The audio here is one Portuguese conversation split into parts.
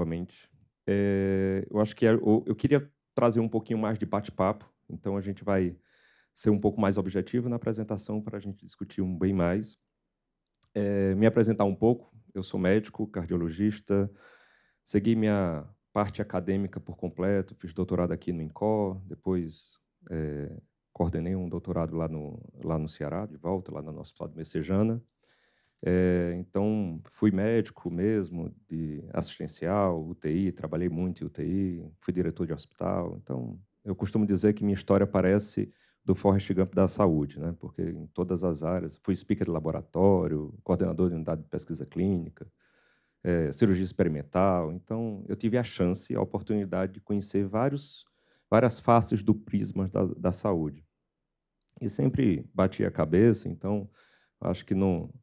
novamente. Eu acho que eu queria trazer um pouquinho mais de bate-papo, então a gente vai ser um pouco mais objetivo na apresentação para a gente discutir bem mais. Me apresentar um pouco, eu sou médico, cardiologista, segui minha parte acadêmica por completo, fiz doutorado aqui no INCOR, depois coordenei um doutorado lá no Ceará, de volta, lá no Hospital de Messejana. Então, fui médico mesmo, de assistencial, UTI, trabalhei muito em UTI, fui diretor de hospital. Então, eu costumo dizer que minha história parece do Forrest Gump da saúde, né? Porque em todas as áreas, fui speaker de laboratório, coordenador de unidade de pesquisa clínica, cirurgia experimental. Então, eu tive a chance, a oportunidade de conhecer várias faces do prisma da saúde. E sempre bati a cabeça, então, acho que não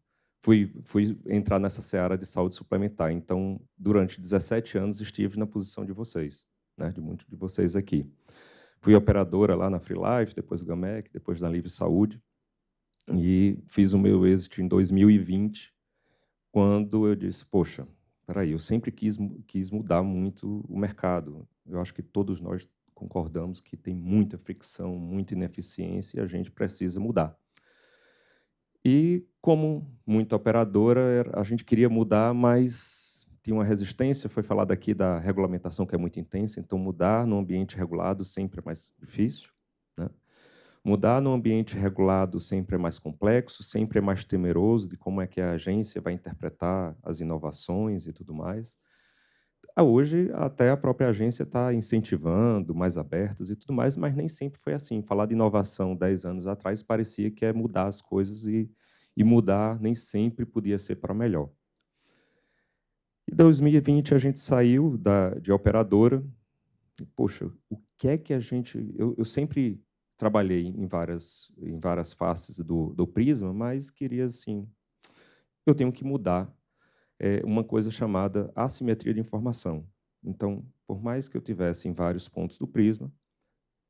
fui entrar nessa seara de saúde suplementar. Então, durante 17 anos, estive na posição de vocês, né, de muitos de vocês aqui. Fui operadora lá na FreeLife, depois Gamec, depois na Livre Saúde, e fiz o meu êxito em 2020, quando eu disse, poxa, espera aí, eu sempre quis mudar muito o mercado. Eu acho que todos nós concordamos que tem muita fricção, muita ineficiência e a gente precisa mudar. E, como muita operadora, a gente queria mudar, mas tinha uma resistência. Foi falado aqui da regulamentação, que é muito intensa, então mudar no ambiente regulado sempre é mais difícil, né? Mudar no ambiente regulado sempre é mais complexo, sempre é mais temeroso de como é que a agência vai interpretar as inovações e tudo mais. Hoje, até a própria agência está incentivando, mais abertas e tudo mais, mas nem sempre foi assim. Falar de inovação 10 anos atrás parecia que é mudar as coisas e mudar nem sempre podia ser para melhor. Em 2020, a gente saiu de operadora. E, poxa, o que é que a gente... Eu sempre trabalhei em várias faces do Prisma, mas queria, assim, eu tenho que mudar uma coisa chamada assimetria de informação. Então, por mais que eu tivesse em vários pontos do prisma,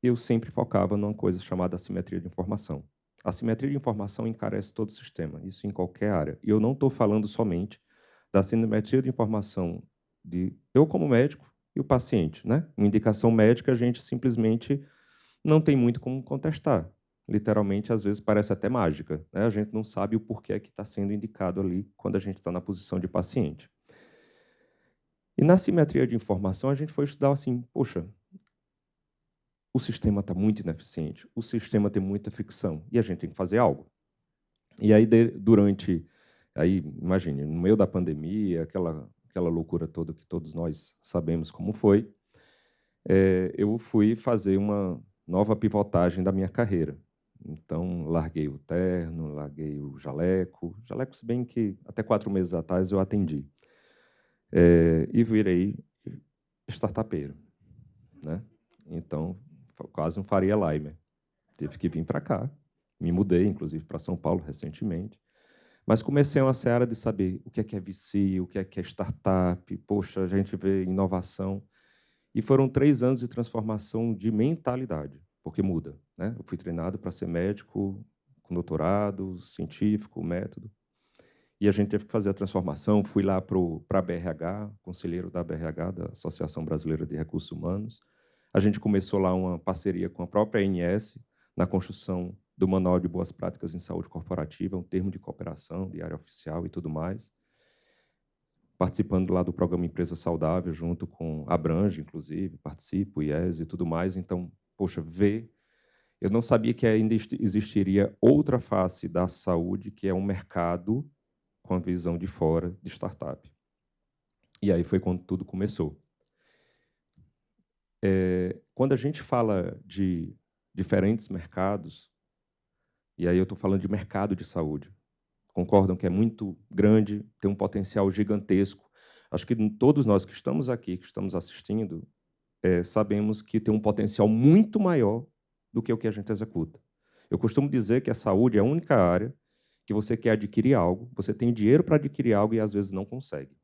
eu sempre focava numa coisa chamada assimetria de informação. A assimetria de informação encarece todo o sistema, isso em qualquer área. E eu não estou falando somente da assimetria de informação de eu como médico e o paciente, né? Uma indicação médica a gente simplesmente não tem muito como contestar. Literalmente, às vezes, parece até mágica, né? A gente não sabe o porquê que está sendo indicado ali quando a gente está na posição de paciente. E na simetria de informação, a gente foi estudar assim, poxa, o sistema está muito ineficiente, o sistema tem muita fricção, e a gente tem que fazer algo. E aí, imagine, no meio da pandemia, aquela loucura toda que todos nós sabemos como foi, eu fui fazer uma nova pivotagem da minha carreira. Então, larguei o terno, larguei o jaleco, se bem que até 4 meses atrás eu atendi. E virei startupeiro, né? Então, quase um Faria Limer. Tive que vir para cá. Me mudei, inclusive, para São Paulo recentemente. Mas comecei uma seara de saber o que é VC, o que é startup. Poxa, a gente vê inovação. E foram 3 anos de transformação de mentalidade, porque muda, né? Eu fui treinado para ser médico, com doutorado, científico, método. E a gente teve que fazer a transformação. Fui lá para a BRH, conselheiro da BRH, da Associação Brasileira de Recursos Humanos. A gente começou lá uma parceria com a própria ANS na construção do Manual de Boas Práticas em Saúde Corporativa, um termo de cooperação, de área oficial e tudo mais. Participando lá do programa Empresa Saudável, junto com a Abrange, inclusive, participo, IES e tudo mais. Então, poxa, eu não sabia que ainda existiria outra face da saúde, que é um mercado com a visão de fora de startup. E aí foi quando tudo começou. Quando a gente fala de diferentes mercados, e aí eu estou falando de mercado de saúde, concordam que é muito grande, tem um potencial gigantesco. Acho que todos nós que estamos aqui, que estamos assistindo, sabemos que tem um potencial muito maior do que o que a gente executa. Eu costumo dizer que a saúde é a única área que você quer adquirir algo, você tem dinheiro para adquirir algo e às vezes não consegue.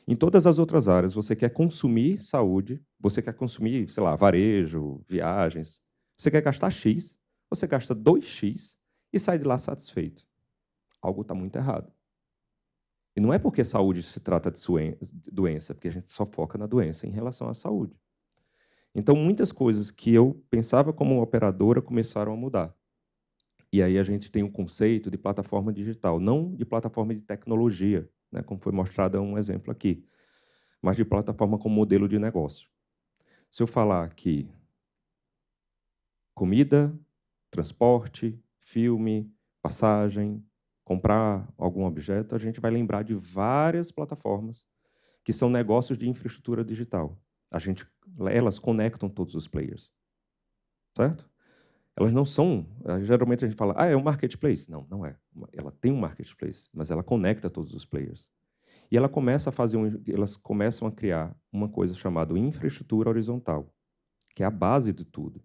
Em todas as outras áreas, você quer consumir saúde, você quer consumir, sei lá, varejo, viagens, você quer gastar X, você gasta 2x e sai de lá satisfeito. Algo está muito errado. E não é porque saúde se trata de doença, porque a gente só foca na doença em relação à saúde. Então, muitas coisas que eu pensava como operadora começaram a mudar. E aí a gente tem um conceito de plataforma digital, não de plataforma de tecnologia, né, como foi mostrado um exemplo aqui, mas de plataforma como modelo de negócio. Se eu falar que comida, transporte, filme, passagem, comprar algum objeto, a gente vai lembrar de várias plataformas que são negócios de infraestrutura digital. Elas conectam todos os players, certo? Elas não são, geralmente a gente fala, é um marketplace. Não, não é. Ela tem um marketplace, mas ela conecta todos os players. E elas começam a criar uma coisa chamada infraestrutura horizontal, que é a base de tudo.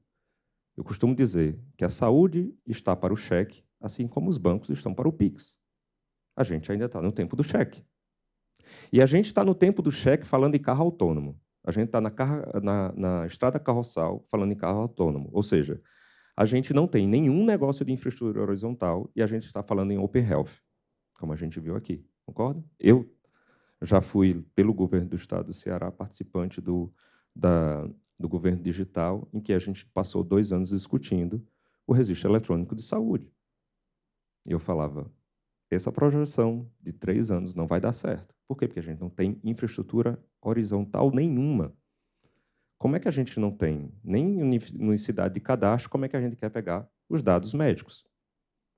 Eu costumo dizer que a saúde está para o cheque, assim como os bancos estão para o Pix. A gente ainda está no tempo do cheque. E a gente está no tempo do cheque falando em carro autônomo. A gente está na estrada carroçal falando em carro autônomo. Ou seja, a gente não tem nenhum negócio de infraestrutura horizontal e a gente está falando em Open Health, como a gente viu aqui. Concorda? Eu já fui, pelo governo do estado do Ceará, participante do governo digital, em que a gente passou 2 anos discutindo o registro eletrônico de saúde. E eu falava, essa projeção de 3 anos não vai dar certo. Por quê? Porque a gente não tem infraestrutura horizontal nenhuma. Como é que a gente não tem nem unicidade de cadastro, como é que a gente quer pegar os dados médicos?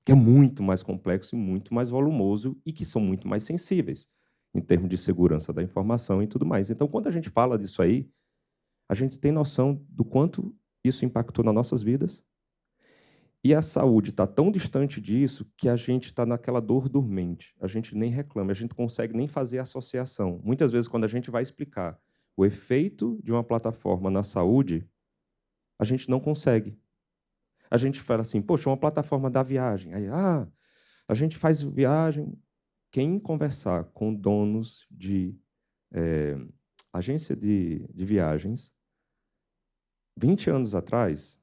Que é muito mais complexo e muito mais volumoso e que são muito mais sensíveis em termos de segurança da informação e tudo mais. Então, quando a gente fala disso aí, a gente tem noção do quanto isso impactou nas nossas vidas. E a saúde está tão distante disso que a gente está naquela dor dormente. A gente nem reclama, a gente não consegue nem fazer associação. Muitas vezes, quando a gente vai explicar o efeito de uma plataforma na saúde, a gente não consegue. A gente fala assim, poxa, uma plataforma da viagem. Aí, a gente faz viagem. Quem conversar com donos de agência de viagens, 20 anos atrás,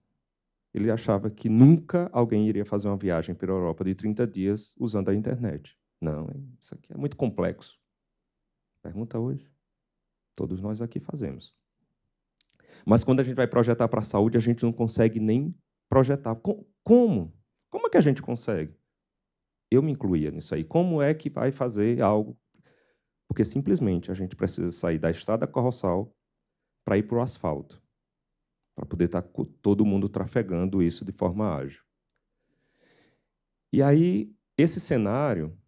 ele achava que nunca alguém iria fazer uma viagem pela Europa de 30 dias usando a internet. Não, isso aqui é muito complexo. Pergunta hoje. Todos nós aqui fazemos. Mas quando a gente vai projetar para a saúde, a gente não consegue nem projetar. Como? Como é que a gente consegue? Eu me incluía nisso aí. Como é que vai fazer algo? Porque simplesmente a gente precisa sair da estrada carroçal para ir para o asfalto, para poder estar todo mundo trafegando isso de forma ágil. E aí, esse cenário,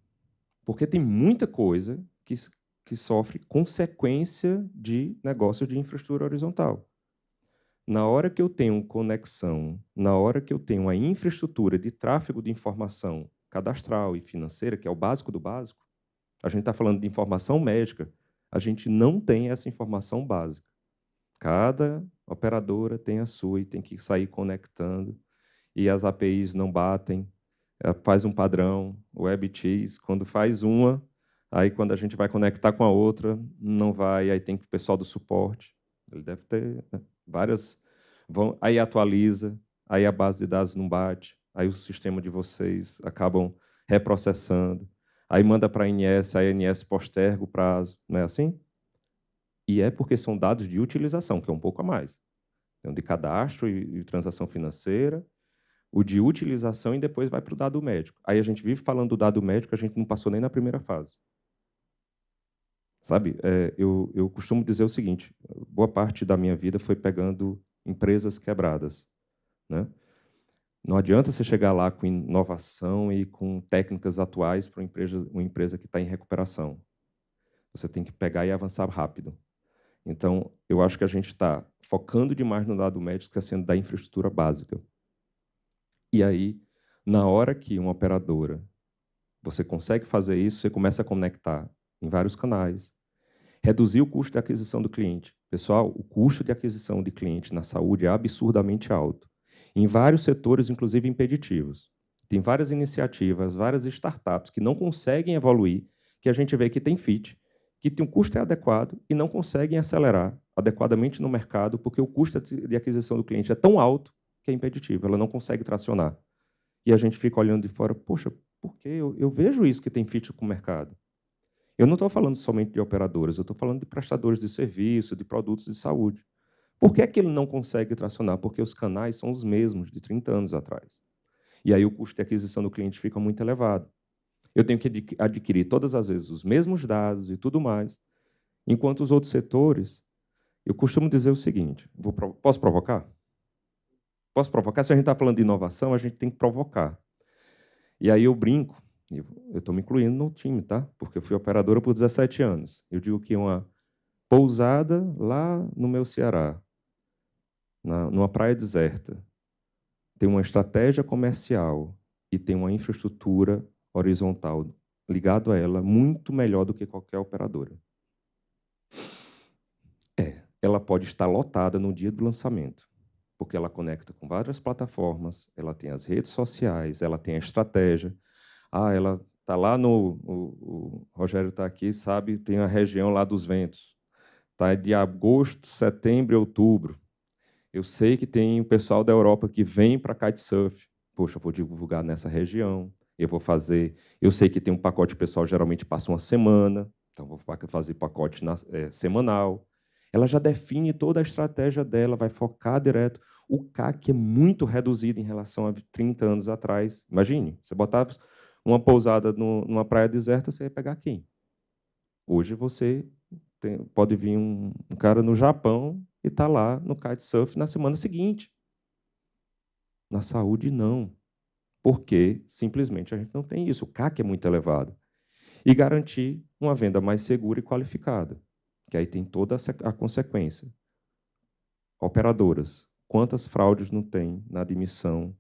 porque tem muita coisa que sofre consequência de negócios de infraestrutura horizontal. Na hora que eu tenho conexão, na hora que eu tenho a infraestrutura de tráfego de informação cadastral e financeira, que é o básico do básico, a gente está falando de informação médica, a gente não tem essa informação básica. Cada operadora tem a sua e tem que sair conectando, e as APIs não batem, faz um padrão, o WebEx, quando faz uma, aí quando a gente vai conectar com a outra, não vai, aí tem que o pessoal do suporte, ele deve ter, né, várias, aí atualiza, aí a base de dados não bate, aí o sistema de vocês acabam reprocessando, aí manda para a ANS, aí a ANS posterga o prazo, não é assim? E é porque são dados de utilização, que é um pouco a mais. Tem o de cadastro e transação financeira, o de utilização e depois vai para o dado médico. Aí a gente vive falando do dado médico, a gente não passou nem na primeira fase. Sabe, eu costumo dizer o seguinte, boa parte da minha vida foi pegando empresas quebradas, né? Não adianta você chegar lá com inovação e com técnicas atuais para uma empresa que está em recuperação. Você tem que pegar e avançar rápido. Então, eu acho que a gente está focando demais no dado médico, esquecendo da infraestrutura básica. E aí, na hora que uma operadora, você consegue fazer isso, você começa a conectar em vários canais, reduzir o custo de aquisição do cliente. Pessoal, o custo de aquisição de cliente na saúde é absurdamente alto. Em vários setores, inclusive impeditivos. Tem várias iniciativas, várias startups que não conseguem evoluir, que a gente vê que tem fit, que tem um custo adequado e não conseguem acelerar adequadamente no mercado, porque o custo de aquisição do cliente é tão alto que é impeditivo, ela não consegue tracionar. E a gente fica olhando de fora, poxa, por quê? Eu vejo isso que tem fit com o mercado. Eu não estou falando somente de operadoras, eu estou falando de prestadores de serviço, de produtos de saúde. Por que é que ele não consegue tracionar? Porque os canais são os mesmos de 30 anos atrás. E aí o custo de aquisição do cliente fica muito elevado. Eu tenho que adquirir todas as vezes os mesmos dados e tudo mais, enquanto os outros setores, eu costumo dizer o seguinte, posso provocar? Posso provocar? Se a gente está falando de inovação, a gente tem que provocar. E aí eu brinco, eu estou me incluindo no time, tá? Porque eu fui operadora por 17 anos. Eu digo que uma pousada lá no meu Ceará, numa praia deserta, tem uma estratégia comercial e tem uma infraestrutura horizontal ligado a ela muito melhor do que qualquer operadora. Ela pode estar lotada no dia do lançamento, porque ela conecta com várias plataformas, ela tem as redes sociais, ela tem a estratégia. Ela está lá no... O Rogério está aqui, sabe, tem a região lá dos ventos. Tá de agosto, setembro e outubro. Eu sei que tem o pessoal da Europa que vem para kitesurf. Poxa, eu vou divulgar nessa região. Eu vou fazer... Eu sei que tem um pacote pessoal, geralmente passa uma semana. Então, vou fazer pacote semanal. Ela já define toda a estratégia dela, vai focar direto. O CAC é muito reduzido em relação a 30 anos atrás. Imagine, você botava uma pousada numa praia deserta, você ia pegar quem? Hoje você pode vir um cara no Japão e está lá no kitesurf na semana seguinte. Na saúde, não. Porque simplesmente a gente não tem isso. O CAC é muito elevado. E garantir uma venda mais segura e qualificada, que aí tem toda a consequência. Operadoras, quantas fraudes não tem na admissão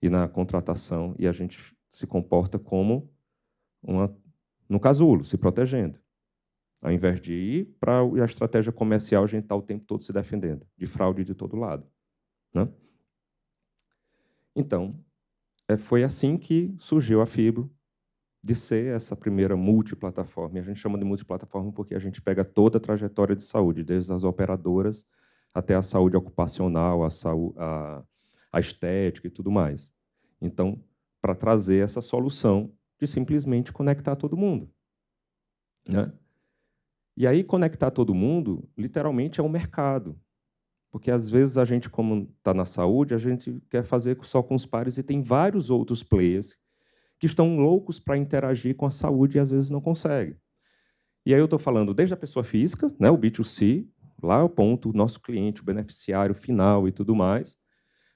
e na contratação, e a gente se comporta como no casulo, se protegendo. Ao invés de ir para a estratégia comercial, a gente está o tempo todo se defendendo, de fraude de todo lado. Né? Então, foi assim que surgiu a Fibro, de ser essa primeira multiplataforma. E a gente chama de multiplataforma porque a gente pega toda a trajetória de saúde, desde as operadoras até a saúde ocupacional, a estética e tudo mais. Então, para trazer essa solução de simplesmente conectar todo mundo. Né? E aí, conectar todo mundo, literalmente, é um mercado. Porque, às vezes, a gente, como está na saúde, a gente quer fazer só com os pares e tem vários outros players que estão loucos para interagir com a saúde e, às vezes, não conseguem. E aí eu estou falando desde a pessoa física, né, o B2C, lá o ponto, o nosso cliente, o beneficiário final e tudo mais,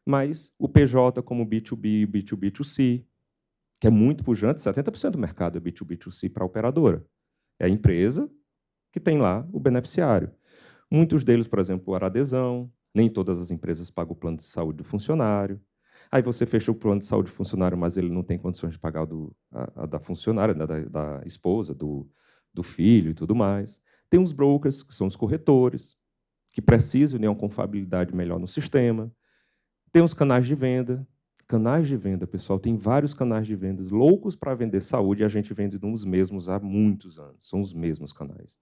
mas o PJ como B2B e B2B2C, que é muito pujante, 70% do mercado é B2B2C para a operadora. É a empresa que tem lá o beneficiário. Muitos deles, por exemplo, era adesão, nem todas as empresas pagam o plano de saúde do funcionário. Aí você fecha o plano de saúde do funcionário, mas ele não tem condições de pagar a da funcionária, né, da esposa, do filho e tudo mais. Tem os brokers, que são os corretores, que precisam de uma confiabilidade melhor no sistema. Tem os canais de venda. Canais de venda, pessoal, tem vários canais de vendas loucos para vender saúde e a gente vende nos mesmos há muitos anos. São os mesmos canais.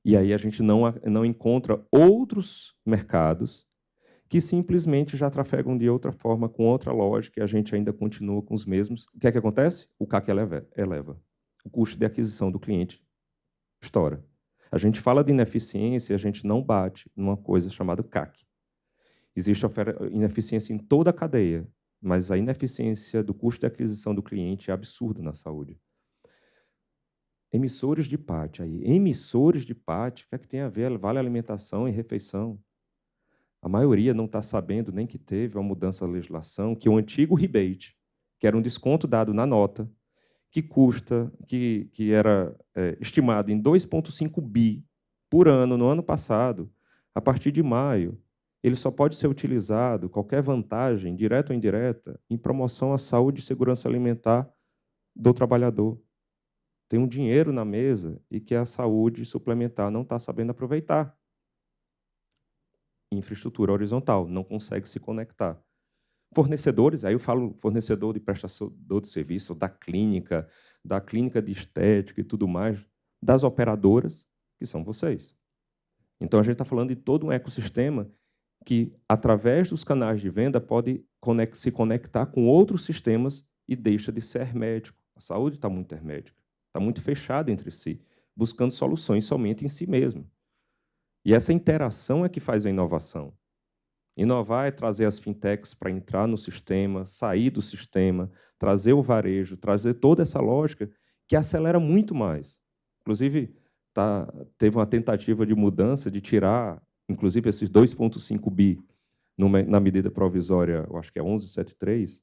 E aí a gente não encontra outros mercados que simplesmente já trafegam de outra forma, com outra lógica, e a gente ainda continua com os mesmos. O que é que acontece? O CAC eleva. O custo de aquisição do cliente estoura. A gente fala de ineficiência e a gente não bate numa coisa chamada CAC. Existe ineficiência em toda a cadeia, mas a ineficiência do custo de aquisição do cliente é absurda na saúde. Emissores de PAT. Emissores de PAT, o que é que tem a ver? Vale alimentação e refeição. A maioria não está sabendo nem que teve uma mudança da legislação, que o antigo rebate, que era um desconto dado na nota, que era estimado em 2,5 bi por ano no ano passado, a partir de maio, ele só pode ser utilizado, qualquer vantagem, direta ou indireta, em promoção à saúde e segurança alimentar do trabalhador. Tem um dinheiro na mesa e que a saúde suplementar não está sabendo aproveitar. Infraestrutura horizontal, não consegue se conectar. Fornecedores, aí eu falo fornecedor de prestador de serviço, da clínica de estética e tudo mais, das operadoras, que são vocês. Então, a gente está falando de todo um ecossistema que, através dos canais de venda, pode se conectar com outros sistemas e deixa de ser hermético. A saúde está muito hermética, está muito fechada entre si. buscando soluções somente em si mesmo. E essa interação é que faz a inovação. Inovar é trazer as fintechs para entrar no sistema, sair do sistema, trazer o varejo, trazer toda essa lógica que acelera muito mais. Inclusive, teve uma tentativa de mudança de tirar, inclusive, esses 2,5 bi na medida provisória, eu acho que é 1173,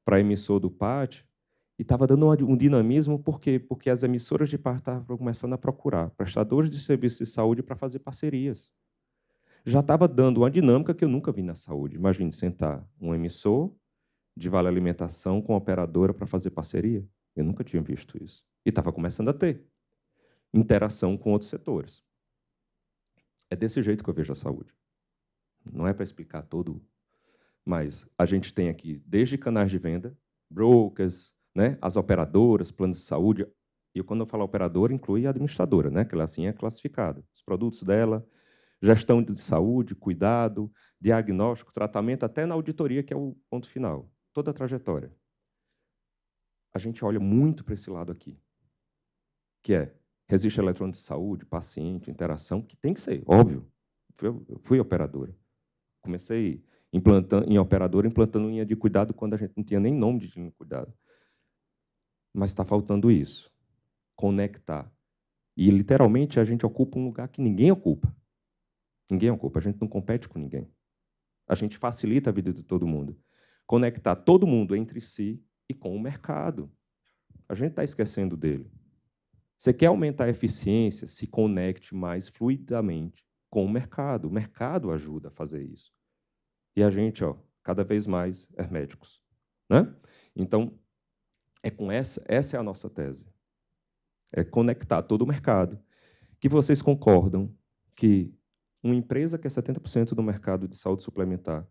para emissor do PAT, e estava dando um dinamismo, por quê? Porque as emissoras de PAT estavam começando a procurar prestadores de serviços de saúde para fazer parcerias. Já estava dando uma dinâmica que eu nunca vi na saúde. Imagine sentar um emissor de vale alimentação com a operadora para fazer parceria. Eu nunca tinha visto isso. E estava começando a ter interação com outros setores. É desse jeito que eu vejo a saúde. Não é para explicar todo, mas a gente tem aqui desde canais de venda, brokers, né, as operadoras, planos de saúde. E quando eu falo operadora, inclui a administradora, né, que ela assim é classificada. Os produtos dela, gestão de saúde, cuidado, diagnóstico, tratamento, até na auditoria, que é o ponto final. Toda a trajetória. A gente olha muito para esse lado aqui, que é registro eletrônico de saúde, paciente, interação, que tem que ser, óbvio. Eu fui operadora. Comecei em operadora, implantando linha de cuidado quando a gente não tinha nem nome de linha de cuidado. Mas está faltando isso, conectar. E, literalmente, a gente ocupa um lugar que ninguém ocupa. Ninguém ocupa, a gente não compete com ninguém. A gente facilita a vida de todo mundo. Conectar todo mundo entre si e com o mercado. A gente está esquecendo dele. Você quer aumentar a eficiência? Se conecte mais fluidamente com o mercado. O mercado ajuda a fazer isso. E a gente, cada vez mais, herméticos. Né? Então, essa é a nossa tese. É conectar todo o mercado. Que vocês concordam que uma empresa que é 70% do mercado de saúde suplementar,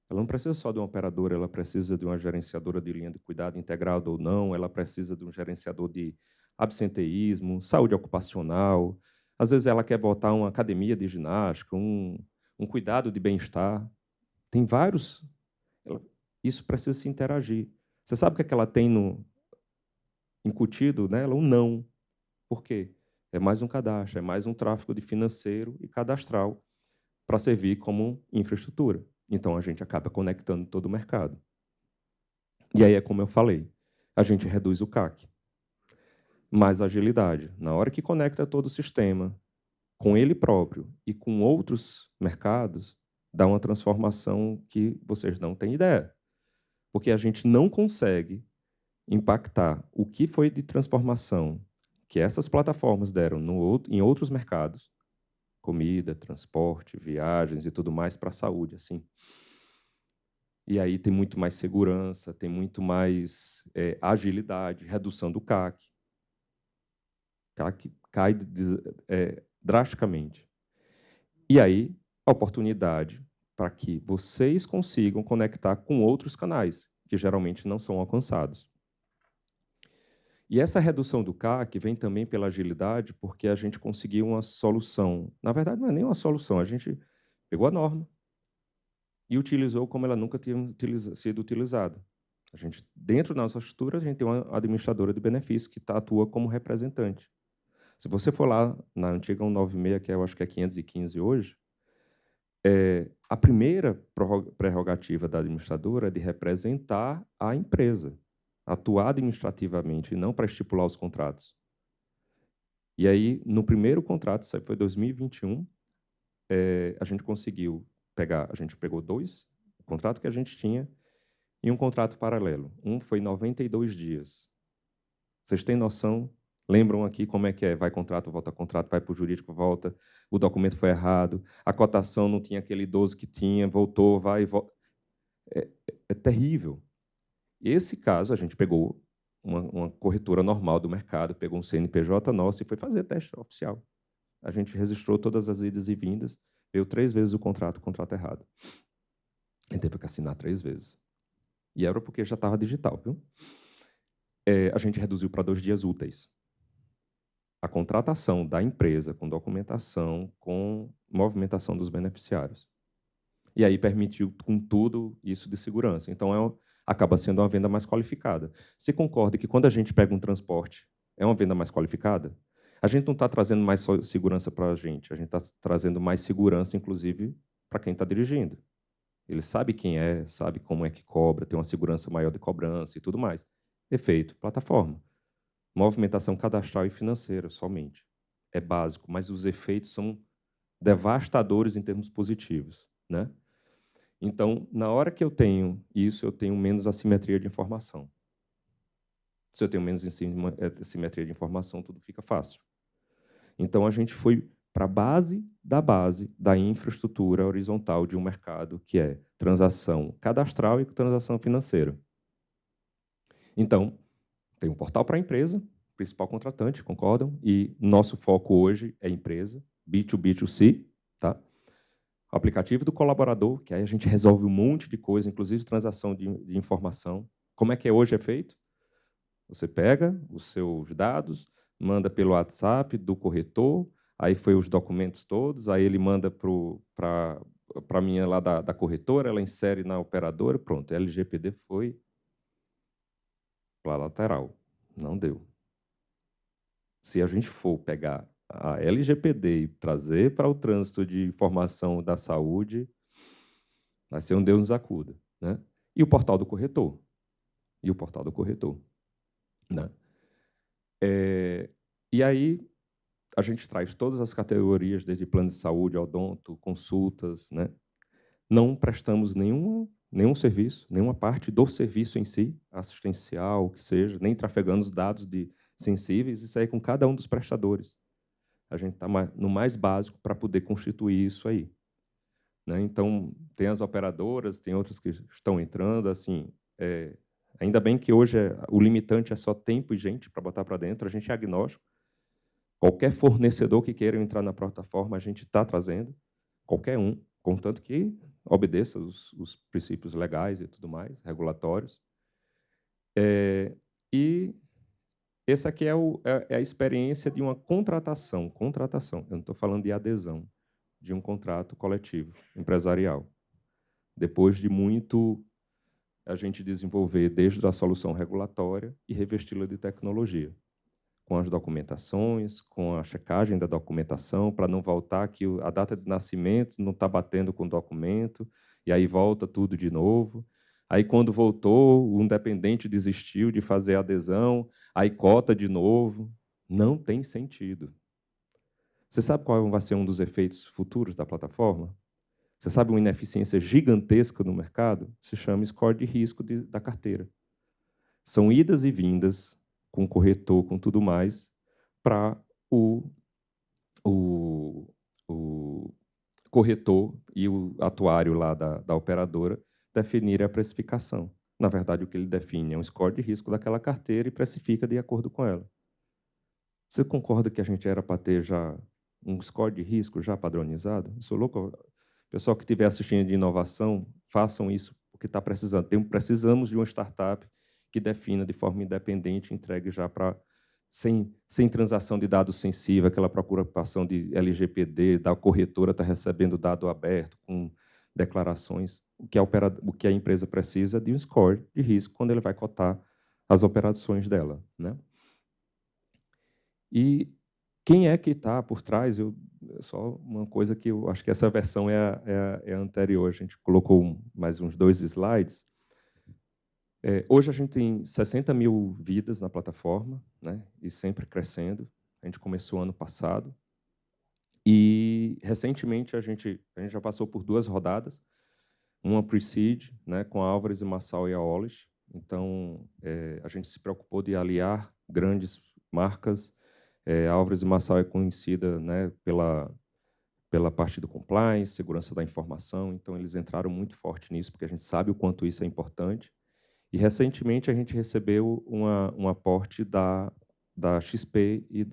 ela não precisa só de uma operadora, ela precisa de uma gerenciadora de linha de cuidado integrado ou não, ela precisa de um gerenciador de absenteísmo, saúde ocupacional, às vezes ela quer botar uma academia de ginástica, um cuidado de bem-estar. Tem vários. Isso precisa se interagir. Você sabe o que é que ela tem incutido nela? Um não. Por quê? É mais um cadastro, é mais um tráfego de financeiro e cadastral para servir como infraestrutura. Então, a gente acaba conectando todo o mercado. E aí é como eu falei, a gente reduz o CAC. Mais agilidade. Na hora que conecta todo o sistema, com ele próprio e com outros mercados, dá uma transformação que vocês não têm ideia. Porque a gente não consegue impactar o que foi de transformação que essas plataformas deram em outros mercados, comida, transporte, viagens e tudo mais, para a saúde, assim. E aí tem muito mais segurança, tem muito mais agilidade, redução do CAC. CAC cai drasticamente. E aí, a oportunidade para que vocês consigam conectar com outros canais, que geralmente não são alcançados. E essa redução do CAC vem também pela agilidade, porque a gente conseguiu uma solução. Na verdade, não é nem uma solução, a gente pegou a norma e utilizou como ela nunca tinha sido utilizada. A gente, dentro da nossa estrutura, a gente tem uma administradora de benefícios que atua como representante. Se você for lá na antiga 196, que eu acho que é 515 hoje, a primeira prerrogativa da administradora é de representar a empresa, atuar administrativamente e não para estipular os contratos. E aí, no primeiro contrato, isso aí foi 2021, a gente conseguiu a gente pegou dois, o contrato que a gente tinha, e um contrato paralelo. Um foi 92 dias. Vocês têm noção? Lembram aqui como é que é? Vai contrato, vai para o jurídico, volta, o documento foi errado, a cotação não tinha aquele 12 que tinha, voltou, vai e volta. É terrível. E esse caso, a gente pegou uma corretora normal do mercado, pegou um CNPJ nosso e foi fazer teste oficial. A gente registrou todas as idas e vindas, veio 3 vezes o contrato errado. A gente teve que assinar 3 vezes. E era porque já estava digital, viu? A gente reduziu para 2 dias úteis. A contratação da empresa com documentação, com movimentação dos beneficiários. E aí permitiu, com tudo, isso de segurança. Então, acaba sendo uma venda mais qualificada. Você concorda que quando a gente pega um transporte, é uma venda mais qualificada? A gente não está trazendo mais só segurança para a gente está trazendo mais segurança, inclusive, para quem está dirigindo. Ele sabe quem é, sabe como é que cobra, tem uma segurança maior de cobrança e tudo mais. Efeito, plataforma. Movimentação cadastral e financeira somente. É básico, mas os efeitos são devastadores em termos positivos, né? Então, na hora que eu tenho isso, eu tenho menos assimetria de informação. Se eu tenho menos assimetria de informação, tudo fica fácil. Então, a gente foi para a base da infraestrutura horizontal de um mercado, que é transação cadastral e transação financeira. Então, tem um portal para a empresa, principal contratante, concordam? E nosso foco hoje é empresa, B2B2C, tá? O aplicativo do colaborador, que aí a gente resolve um monte de coisa, inclusive transação de informação. Como é que hoje é feito? Você pega os seus dados, manda pelo WhatsApp do corretor, aí foi os documentos todos, aí ele manda para a minha lá da corretora, ela insere na operadora, pronto, LGPD foi para a lateral. Não deu. Se a gente for pegar a LGPD e trazer para o trânsito de informação da saúde, vai ser um Deus nos acuda, né? E o portal do corretor. E o portal do corretor, né? E aí a gente traz todas as categorias, desde plano de saúde, odonto, consultas, né? Não prestamos nenhum serviço, nenhuma parte do serviço em si, assistencial, o que seja, nem trafegando os dados sensíveis, isso aí com cada um dos prestadores. A gente está no mais básico para poder constituir isso aí, né? Então, tem as operadoras, tem outras que estão entrando, assim, ainda bem que hoje o limitante é só tempo e gente para botar para dentro, a gente é agnóstico. Qualquer fornecedor que queira entrar na plataforma, a gente está trazendo, qualquer um, contanto que obedeça os princípios legais e tudo mais, regulatórios. E essa aqui é a experiência de uma contratação. Eu não estou falando de adesão, de um contrato coletivo, empresarial. Depois de muito a gente desenvolver desde a solução regulatória e revesti-la de tecnologia, com as documentações, com a checagem da documentação, para não voltar que a data de nascimento não está batendo com o documento, e aí volta tudo de novo. Aí, quando voltou, o independente desistiu de fazer a adesão, aí cota de novo. Não tem sentido. Você sabe qual vai ser um dos efeitos futuros da plataforma? Você sabe uma ineficiência gigantesca no mercado? Se chama score de risco da carteira. São idas e vindas com corretor, com tudo mais, para o, o corretor e o atuário lá da operadora definirem a precificação. Na verdade, o que ele define é um score de risco daquela carteira e precifica de acordo com ela. Você concorda que a gente era para ter já um score de risco já padronizado? Eu sou louco. Pessoal que estiver assistindo de inovação, façam isso, porque está precisando. Precisamos de uma startup que defina de forma independente, entregue já para sem transação de dados sensível, aquela preocupação de LGPD, da corretora estar recebendo dado aberto com declarações. O que a empresa precisa é de um score de risco quando ele vai cotar as operações dela, né? E quem é que está por trás? Só uma coisa que eu acho que essa versão é a anterior. A gente colocou mais uns 2 slides. Hoje a gente tem 60 mil vidas na plataforma, né? E sempre crescendo. A gente começou ano passado. E, recentemente, a gente já passou por 2 rodadas. Uma pre-seed, né, com a Álvares e Marçal e a Olish. Então, a gente se preocupou de aliar grandes marcas. A Álvares e Marçal é conhecida, né, pela parte do compliance, segurança da informação, então eles entraram muito forte nisso, porque a gente sabe o quanto isso é importante. E, recentemente, a gente recebeu um aporte da XP e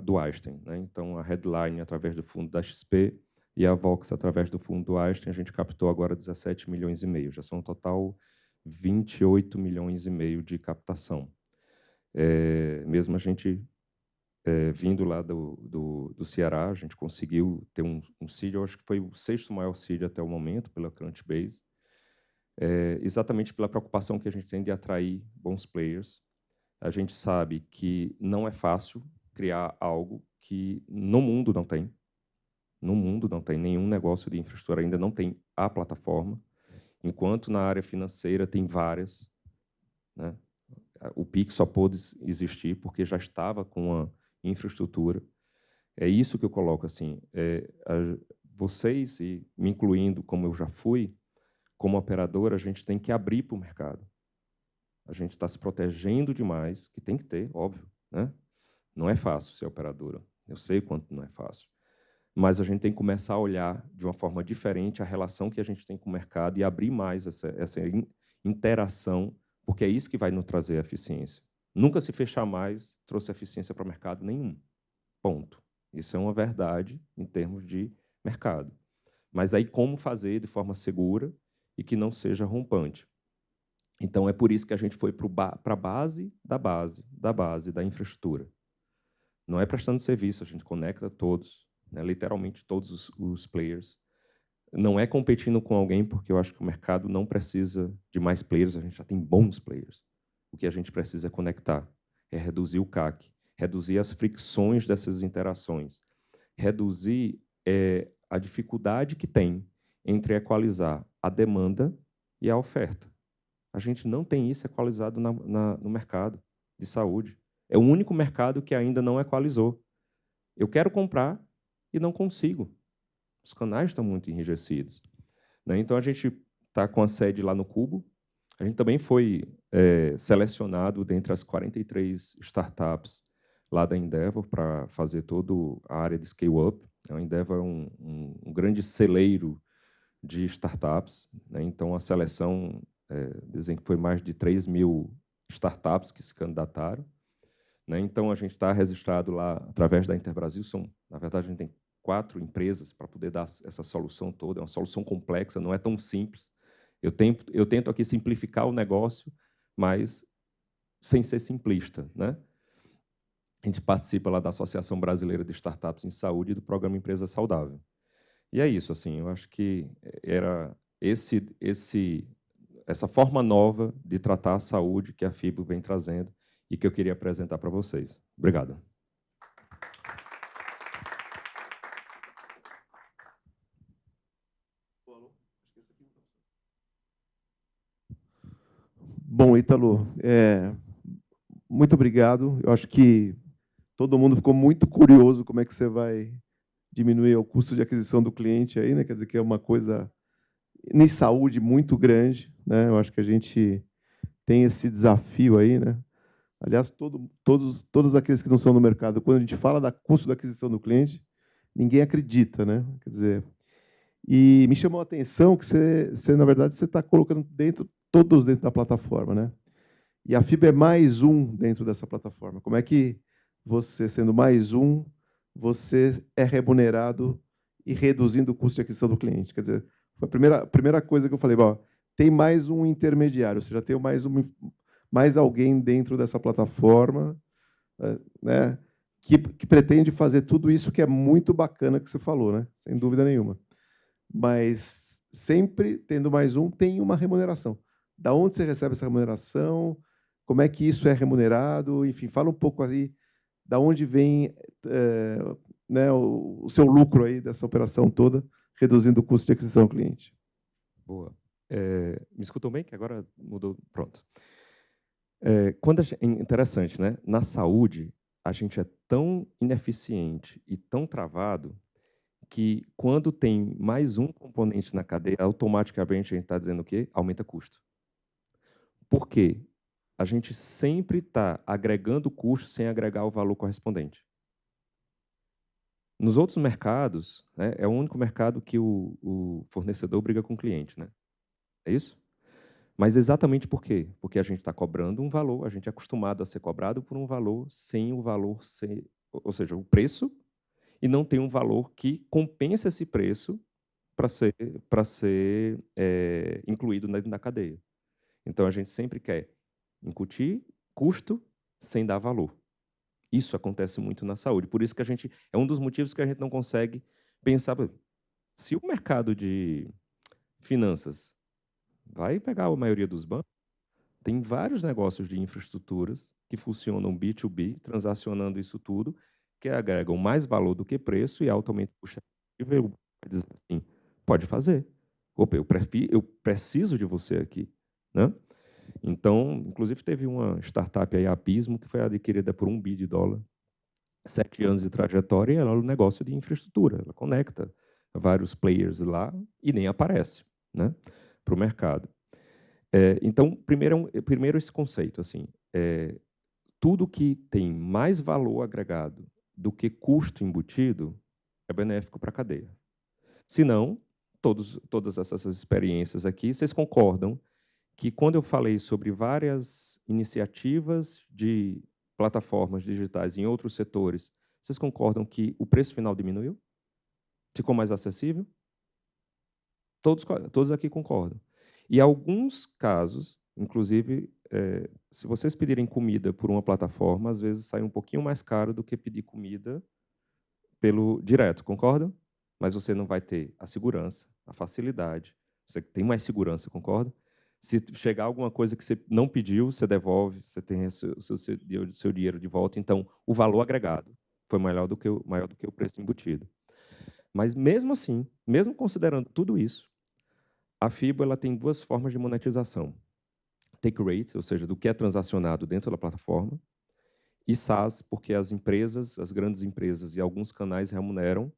do Einstein, né? Então, a Headline, através do fundo da XP, e a Vox, através do fundo do Einstein, a gente captou agora 17 milhões e meio, já são um total 28 milhões e meio de captação. Mesmo a gente vindo lá do Ceará, a gente conseguiu ter um seed, eu acho que foi o 6º maior seed até o momento, pela Crunchbase, exatamente pela preocupação que a gente tem de atrair bons players. A gente sabe que não é fácil criar algo que no mundo não tem. No mundo não tem nenhum negócio de infraestrutura, ainda não tem a plataforma, enquanto na área financeira tem várias, né? O Pix só pôde existir porque já estava com a infraestrutura. É isso que eu coloco assim, vocês, e me incluindo como eu já fui, como operador, a gente tem que abrir para o mercado. A gente está se protegendo demais, que tem que ter, óbvio, né? Não é fácil ser operadora, eu sei quanto não é fácil. Mas a gente tem que começar a olhar de uma forma diferente a relação que a gente tem com o mercado e abrir mais essa interação, porque é isso que vai nos trazer eficiência. Nunca se fechar mais trouxe eficiência para o mercado nenhum. Ponto. Isso é uma verdade em termos de mercado. Mas aí como fazer de forma segura e que não seja rompante. Então, é por isso que a gente foi para a base da infraestrutura. Não é prestando serviço, a gente conecta todos, né, literalmente todos os players. Não é competindo com alguém, porque eu acho que o mercado não precisa de mais players, a gente já tem bons players. O que a gente precisa é conectar, é reduzir o CAC, reduzir as fricções dessas interações, reduzir a dificuldade que tem entre equalizar a demanda e a oferta. A gente não tem isso equalizado no mercado de saúde. É o único mercado que ainda não equalizou. Eu quero comprar e não consigo. Os canais estão muito enrijecidos, né? Então, a gente está com a sede lá no Cubo. A gente também foi selecionado dentre as 43 startups lá da Endeavor para fazer toda a área de scale-up. A Endeavor é um grande celeiro de startups, né? Então, a seleção, dizem que foi mais de 3.000 startups que se candidataram, né? Então, a gente está registrado lá através da Interbrasil. Na verdade, a gente tem 4 empresas para poder dar essa solução toda. É uma solução complexa, não é tão simples. Eu tento aqui simplificar o negócio, mas sem ser simplista, né? A gente participa lá da Associação Brasileira de Startups em Saúde e do Programa Empresa Saudável. E é isso, assim, eu acho que era essa forma nova de tratar a saúde que a FIBO vem trazendo e que eu queria apresentar para vocês. Obrigado. Bom, Ítalo, muito obrigado. Eu acho que todo mundo ficou muito curioso como é que você vai diminuir o custo de aquisição do cliente aí, né? Quer dizer que é uma coisa em saúde muito grande, né? Eu acho que a gente tem esse desafio aí, né? Aliás, todos aqueles que não são no mercado, quando a gente fala da custo da aquisição do cliente, ninguém acredita, né? Quer dizer, e me chamou a atenção que na verdade, você está colocando todos dentro da plataforma, né? E a FIBA é mais um dentro dessa plataforma. Como é que você, sendo mais um, você é remunerado e reduzindo o custo de aquisição do cliente? Quer dizer, foi a primeira coisa que eu falei, bom, tem mais um intermediário, ou seja, tem mais alguém dentro dessa plataforma, né, que pretende fazer tudo isso que é muito bacana que você falou, né? Sem dúvida nenhuma. Mas sempre tendo mais um, tem uma remuneração. Da onde você recebe essa remuneração? Como é que isso é remunerado? Enfim, fala um pouco aí da onde vem né, o seu lucro aí dessa operação toda, reduzindo o custo de aquisição do cliente. Boa. Me escutam bem? Que agora mudou. Pronto. Interessante, né? Na saúde, a gente é tão ineficiente e tão travado que, quando tem mais um componente na cadeia, automaticamente a gente está dizendo o quê? Aumenta custo. Por quê? A gente sempre está agregando custo sem agregar o valor correspondente. Nos outros mercados, né, é o único mercado que o fornecedor briga com o cliente, né? É isso? Mas exatamente por quê? Porque a gente está cobrando um valor, a gente é acostumado a ser cobrado por um valor sem o valor ser, ou seja, o preço, e não tem um valor que compensa esse preço para ser incluído na cadeia. Então, a gente sempre quer incutir custo sem dar valor. Isso acontece muito na saúde. Por isso que é um dos motivos que a gente não consegue pensar, se o mercado de finanças vai pegar a maioria dos bancos, tem vários negócios de infraestruturas que funcionam B2B, transacionando isso tudo, que agregam mais valor do que preço e altamente custo. Vai dizer assim, pode fazer. Opa, eu preciso de você aqui, né? Então, inclusive, teve uma startup aí, a Abismo, que foi adquirida por $1 bilhão, 7 anos de trajetória, e ela é um negócio de infraestrutura. Ela conecta vários players lá e nem aparece, né, para o mercado. Então, primeiro esse conceito, assim, tudo que tem mais valor agregado do que custo embutido é benéfico para a cadeia. Se não, todas essas experiências aqui, vocês concordam que quando eu falei sobre várias iniciativas de plataformas digitais em outros setores, vocês concordam que o preço final diminuiu? Ficou mais acessível? Todos aqui concordam. E alguns casos, inclusive, se vocês pedirem comida por uma plataforma, às vezes sai um pouquinho mais caro do que pedir comida pelo direto, concordam? Mas você não vai ter a segurança, a facilidade. Você tem mais segurança, concorda? Se chegar alguma coisa que você não pediu, você devolve, você tem o seu dinheiro de volta. Então, o valor agregado foi maior do que o preço embutido. Mas, mesmo assim, mesmo considerando tudo isso, a FIBO ela tem duas formas de monetização. Take rate, ou seja, do que é transacionado dentro da plataforma, e SaaS, porque as empresas, as grandes empresas e alguns canais remuneram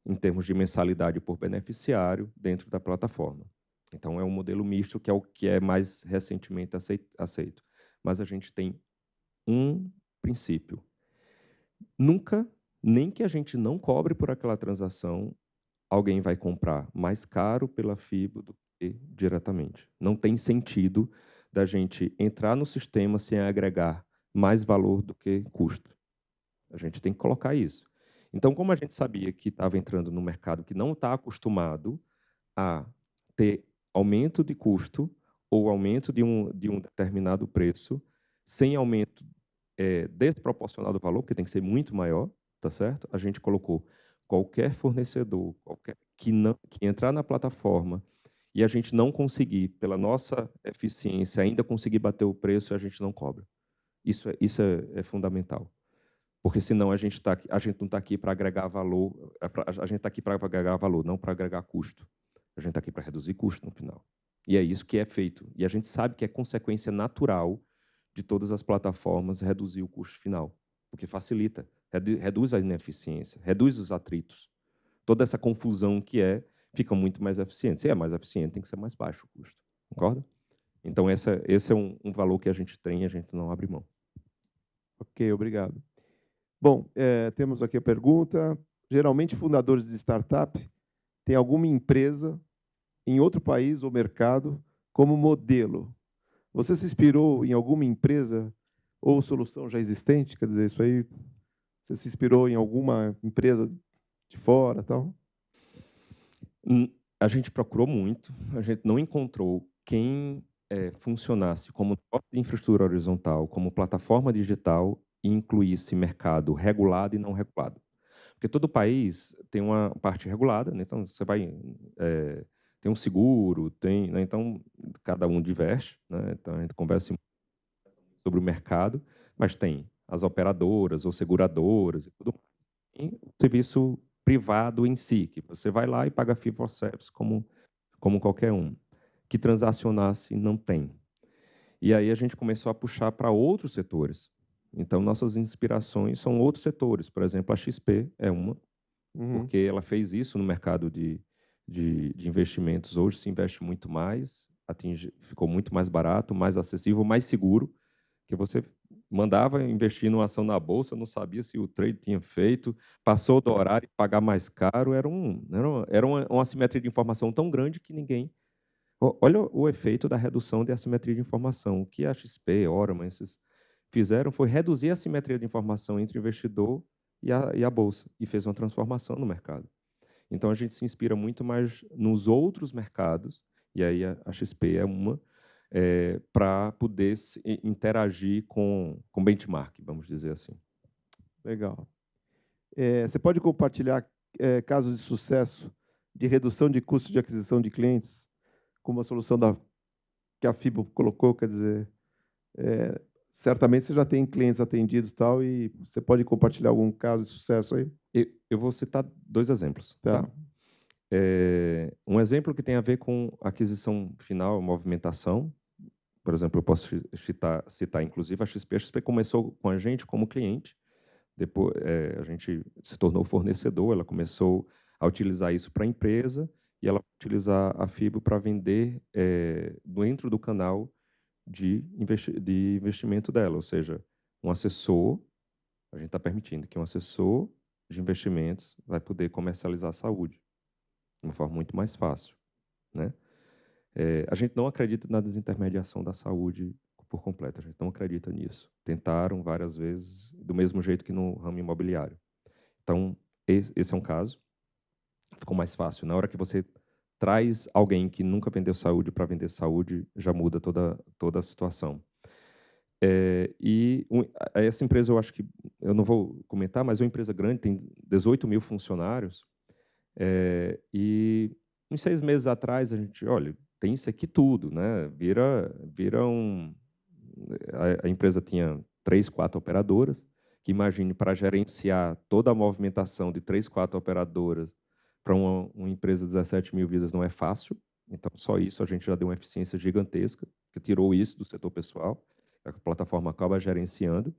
em termos de mensalidade por beneficiário dentro da plataforma. Então, é um modelo misto, que é o que é mais recentemente aceito. Mas a gente tem um princípio. Nunca, nem que a gente não cobre por aquela transação, alguém vai comprar mais caro pela FIBO do que diretamente. Não tem sentido da gente entrar no sistema sem agregar mais valor do que custo. A gente tem que colocar isso. Então, como a gente sabia que estava entrando no mercado que não está acostumado a ter aumento de custo ou aumento de um determinado preço, sem aumento desproporcional do valor, porque tem que ser muito maior, tá certo? A gente colocou qualquer fornecedor, que entrar na plataforma e a gente não conseguir, pela nossa eficiência, ainda conseguir bater o preço, a gente não cobra. Isso é fundamental. Porque senão a gente não está aqui para agregar valor, a gente está aqui para agregar valor, não para agregar custo. A gente está aqui para reduzir custo no final. E é isso que é feito. E a gente sabe que é consequência natural de todas as plataformas reduzir o custo final, porque facilita, reduz a ineficiência, reduz os atritos. Toda essa confusão fica muito mais eficiente. Se é mais eficiente, tem que ser mais baixo o custo. Concorda? Então, esse é um valor que a gente tem e a gente não abre mão. Ok, obrigado. Bom, temos aqui a pergunta. Geralmente, fundadores de startup têm alguma empresa em outro país ou mercado como modelo. Você se inspirou em alguma empresa ou solução já existente? Quer dizer, isso aí, você se inspirou em alguma empresa de fora, tal? A gente procurou muito, a gente não encontrou quem funcionasse como infraestrutura horizontal, como plataforma digital e incluísse mercado regulado e não regulado. Porque todo país tem uma parte regulada, né? Então você vai tem um seguro, né? Então cada um diverte, né? Então a gente conversa sobre o mercado, mas tem as operadoras ou seguradoras e tudo mais. E o serviço privado em si, que você vai lá e paga fee for service como qualquer um. Que transacionasse não tem. E aí a gente começou a puxar para outros setores. Então, nossas inspirações são outros setores. Por exemplo, a XP é uma, porque ela fez isso no mercado de investimentos. Hoje se investe muito mais, ficou muito mais barato, mais acessível, mais seguro, que você mandava investir numa ação na bolsa, não sabia se o trade tinha feito, passou do horário e pagar mais caro, era uma assimetria de informação tão grande que ninguém... Olha o efeito da redução de assimetria de informação. O que a XP, Oracle, esses fizeram foi reduzir a assimetria de informação entre o investidor e a bolsa, e fez uma transformação no mercado. Então, a gente se inspira muito mais nos outros mercados, e aí a XP é uma, para poder interagir com benchmark, vamos dizer assim. Legal. Você pode compartilhar casos de sucesso de redução de custo de aquisição de clientes, como a solução que a FIBO colocou, quer dizer, certamente você já tem clientes atendidos e tal, e você pode compartilhar algum caso de sucesso aí? Eu vou citar 2 exemplos, tá? Tá. Um exemplo que tem a ver com aquisição final, movimentação. Por exemplo, eu posso citar inclusive a XP. A XP começou com a gente como cliente, depois a gente se tornou fornecedor, ela começou a utilizar isso para a empresa e ela utilizar a Fibo para vender dentro do canal de investimento dela, ou seja, um assessor, a gente está permitindo que um assessor de investimentos vai poder comercializar a saúde de uma forma muito mais fácil, né? A gente não acredita na desintermediação da saúde por completo, a gente não acredita nisso. Tentaram várias vezes, do mesmo jeito que no ramo imobiliário. Então, esse é um caso. Ficou mais fácil. Na hora que você traz alguém que nunca vendeu saúde para vender saúde, já muda toda a situação. Essa empresa, eu acho que, eu não vou comentar, mas é uma empresa grande, tem 18 mil funcionários, e uns 6 meses atrás, a gente, olha, tem isso aqui tudo, né? A empresa tinha 3, 4 operadoras, que imagine, para gerenciar toda a movimentação de 3, 4 operadoras para uma empresa de 17 mil vidas não é fácil. Então, só isso a gente já deu uma eficiência gigantesca, que tirou isso do setor pessoal, a plataforma acaba gerenciando.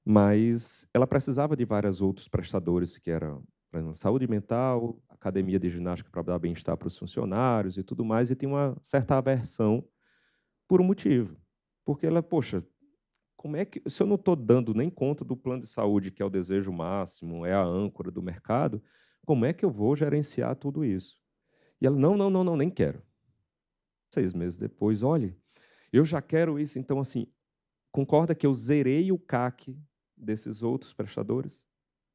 Mas ela precisava de vários outros prestadores, que eram, por exemplo, saúde mental, academia de ginástica para dar bem-estar para os funcionários e tudo mais, e tem uma certa aversão por um motivo. Porque ela, poxa, como é que, se eu não estou dando nem conta do plano de saúde, que é o desejo máximo, é a âncora do mercado, como é que eu vou gerenciar tudo isso? E ela, não, não, não, não, nem quero. 6 meses depois, olha, eu já quero isso, então, assim, concorda que eu zerei o CAC desses outros prestadores?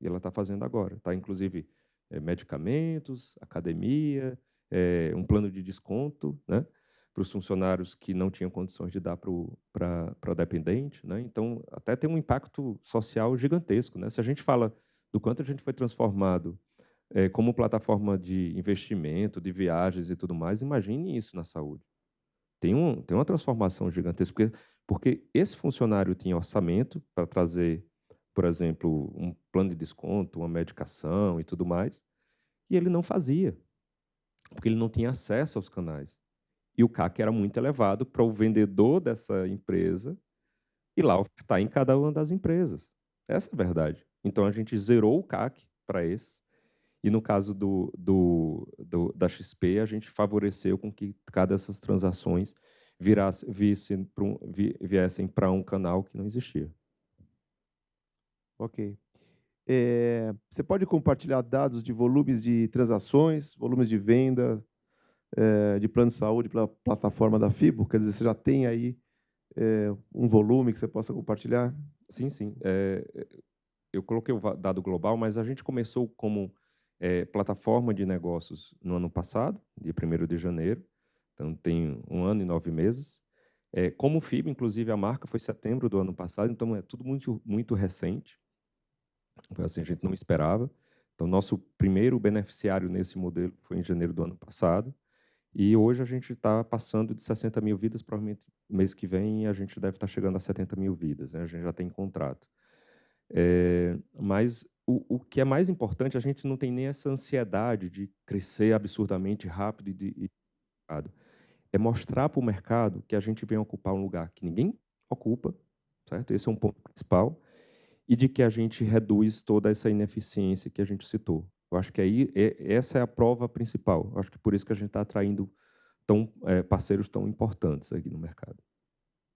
E ela está fazendo agora. Está, inclusive, medicamentos, academia, um plano de desconto, né, para os funcionários que não tinham condições de dar para dependente. Né? Então, até tem um impacto social gigantesco. Né? Se a gente fala do quanto a gente foi transformado como plataforma de investimento, de viagens e tudo mais, imagine isso na saúde. Tem uma transformação gigantesca, porque esse funcionário tinha orçamento para trazer, por exemplo, um plano de desconto, uma medicação e tudo mais, e ele não fazia, porque ele não tinha acesso aos canais. E o CAC era muito elevado para o vendedor dessa empresa ir lá ofertar em cada uma das empresas. Essa é a verdade. Então, a gente zerou o CAC para esse, e no caso da XP, a gente favoreceu com que cada dessas transações viessem para um canal que não existia. Ok. Você pode compartilhar dados de volumes de transações, volumes de venda, de plano de saúde pela plataforma da Fibo? Quer dizer, você já tem aí um volume que você possa compartilhar? Sim, sim. Eu coloquei o dado global, mas a gente começou como plataforma de negócios no ano passado, dia 1º de janeiro, então tem 1 ano e 9 meses. Como FIB, inclusive, a marca foi setembro do ano passado, então é tudo muito, muito recente. Foi assim, a gente não esperava. Então, nosso primeiro beneficiário nesse modelo foi em janeiro do ano passado, e hoje a gente está passando de 60 mil vidas, provavelmente mês que vem a gente deve estar chegando a 70 mil vidas, né? A gente já tem contrato. Mas o que é mais importante, a gente não tem nem essa ansiedade de crescer absurdamente rápido e é mostrar para o mercado que a gente vem ocupar um lugar que ninguém ocupa, certo? Esse é um ponto principal, e de que a gente reduz toda essa ineficiência que a gente citou. Eu acho que essa é a prova principal. Eu acho que por isso que a gente está atraindo parceiros tão importantes aqui no mercado.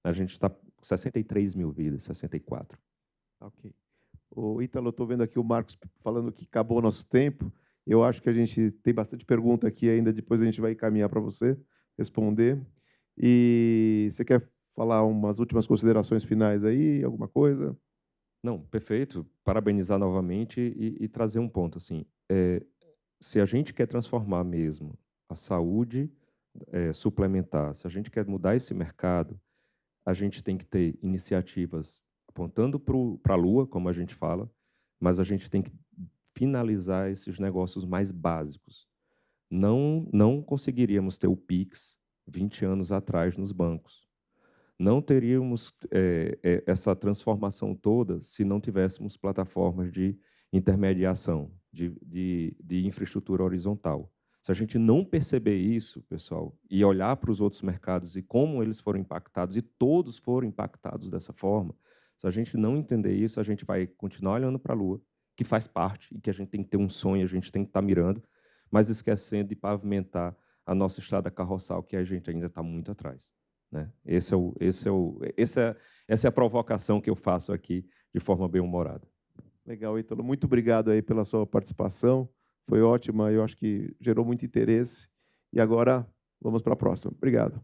A gente está com 63 mil vidas, 64. Ok. O Ítalo, estou vendo aqui o Marcos falando que acabou o nosso tempo. Eu acho que a gente tem bastante pergunta aqui ainda, depois a gente vai encaminhar para você responder. E você quer falar umas últimas considerações finais aí, alguma coisa? Não, perfeito. Parabenizar novamente e trazer um ponto assim. Se a gente quer transformar mesmo a saúde suplementar, se a gente quer mudar esse mercado, a gente tem que ter iniciativas apontando para a lua, como a gente fala, mas a gente tem que finalizar esses negócios mais básicos. Não conseguiríamos ter o Pix 20 anos atrás nos bancos. não teríamos essa transformação toda se não tivéssemos plataformas de intermediação, de infraestrutura horizontal. Se a gente não perceber isso, pessoal, e olhar para os outros mercados e como eles foram impactados, e todos foram impactados dessa forma, se a gente não entender isso, a gente vai continuar olhando para a Lua, que faz parte, e que a gente tem que ter um sonho, a gente tem que estar mirando, mas esquecendo de pavimentar a nossa estrada carroçal, que a gente ainda está muito atrás. Né? Essa é a provocação que eu faço aqui, de forma bem-humorada. Legal, Ítalo. Muito obrigado aí pela sua participação. Foi ótima, eu acho que gerou muito interesse. E agora, vamos para a próxima. Obrigado.